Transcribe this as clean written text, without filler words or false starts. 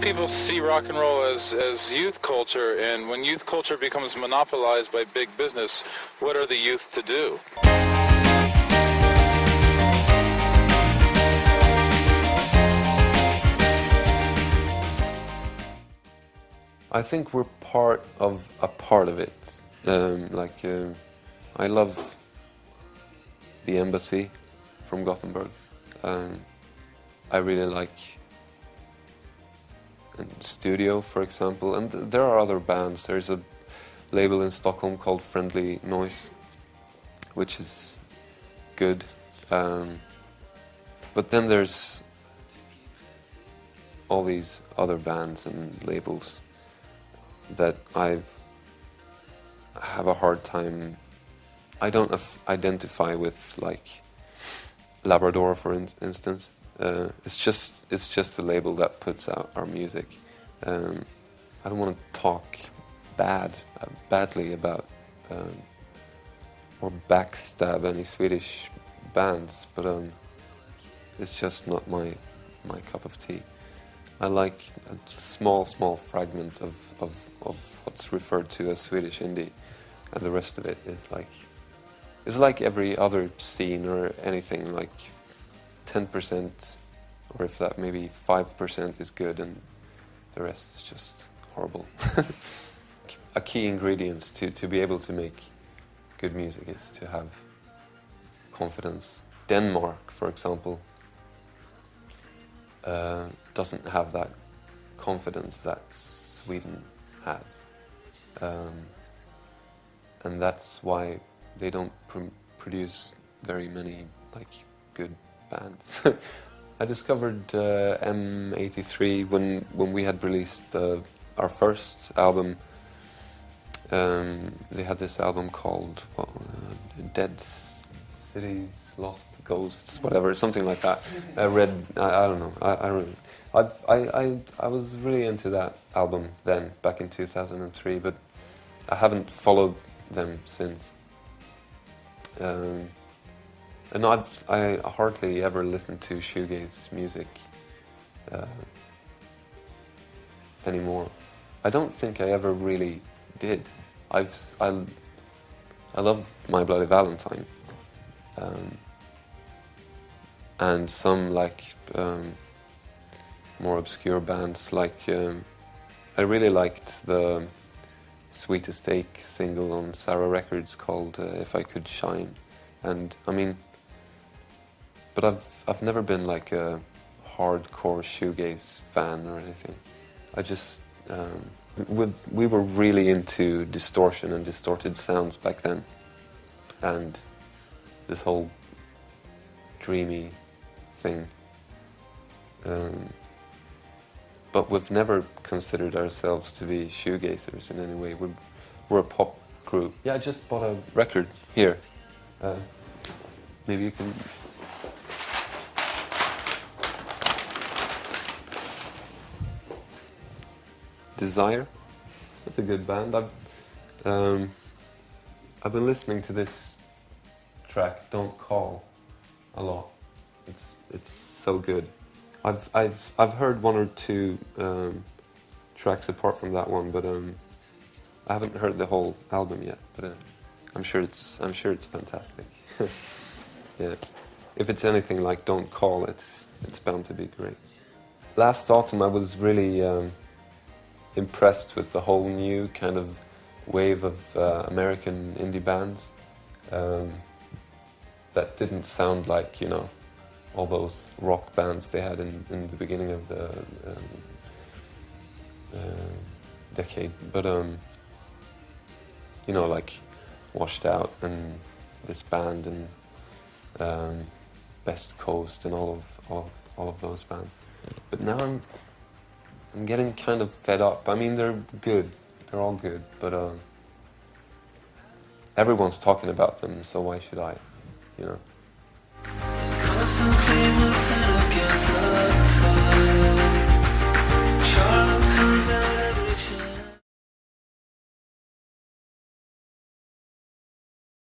people see rock and roll as youth culture, and when youth culture becomes monopolized by big business, what are the youth to do? I think we're part of it. I love the Embassy from Gothenburg. I really like Studio, for example, and there are other bands. There's a label in Stockholm called Friendly Noise, which is good. But then there's all these other bands and labels that I have a hard time. I don't identify with, like Labrador, for instance. It's just the label that puts out our music. I don't want to talk badly about or backstab any Swedish bands, but it's just not my cup of tea. I like a small fragment of what's referred to as Swedish indie, and the rest of it is like every other scene or anything. Like 10%, or if that maybe 5% is good, and the rest is just horrible. A key ingredient to be able to make good music is to have confidence. Denmark, for example, doesn't have that confidence that Sweden has, and that's why they don't produce very many good bands. I discovered M83 when we had released our first album. They had this album called Dead Cities, Lost Ghosts, whatever, something like that. I don't know. I was really into that album then, back in 2003, but I haven't followed them since. And I hardly ever listened to shoegaze music anymore. I don't think I ever really did. I love My Bloody Valentine, and some more obscure bands. I really liked the Sweetest Ache single on Sarah Records called If I Could Shine, and I mean, but I've never been like a hardcore shoegaze fan or anything. I just we were really into distortion and distorted sounds back then, and this whole dreamy thing. But we've never considered ourselves to be shoegazers in any way. We're a pop group. Yeah, I just bought a record here. Maybe you can... Desire? That's a good band. I've been listening to this track, Don't Call, a lot. It's so good. I've heard one or two tracks apart from that one, but I haven't heard the whole album yet. But I'm sure it's fantastic. Yeah, if it's anything like Don't Call, it's bound to be great. Last autumn, I was really impressed with the whole new kind of wave of American indie bands that didn't sound like, all those rock bands they had in the beginning of the decade, but like Washed Out and this band and Best Coast and all of those bands. But now I'm getting kind of fed up. I mean, they're good, they're all good, but everyone's talking about them, so why should I, Constantly moving against the tide.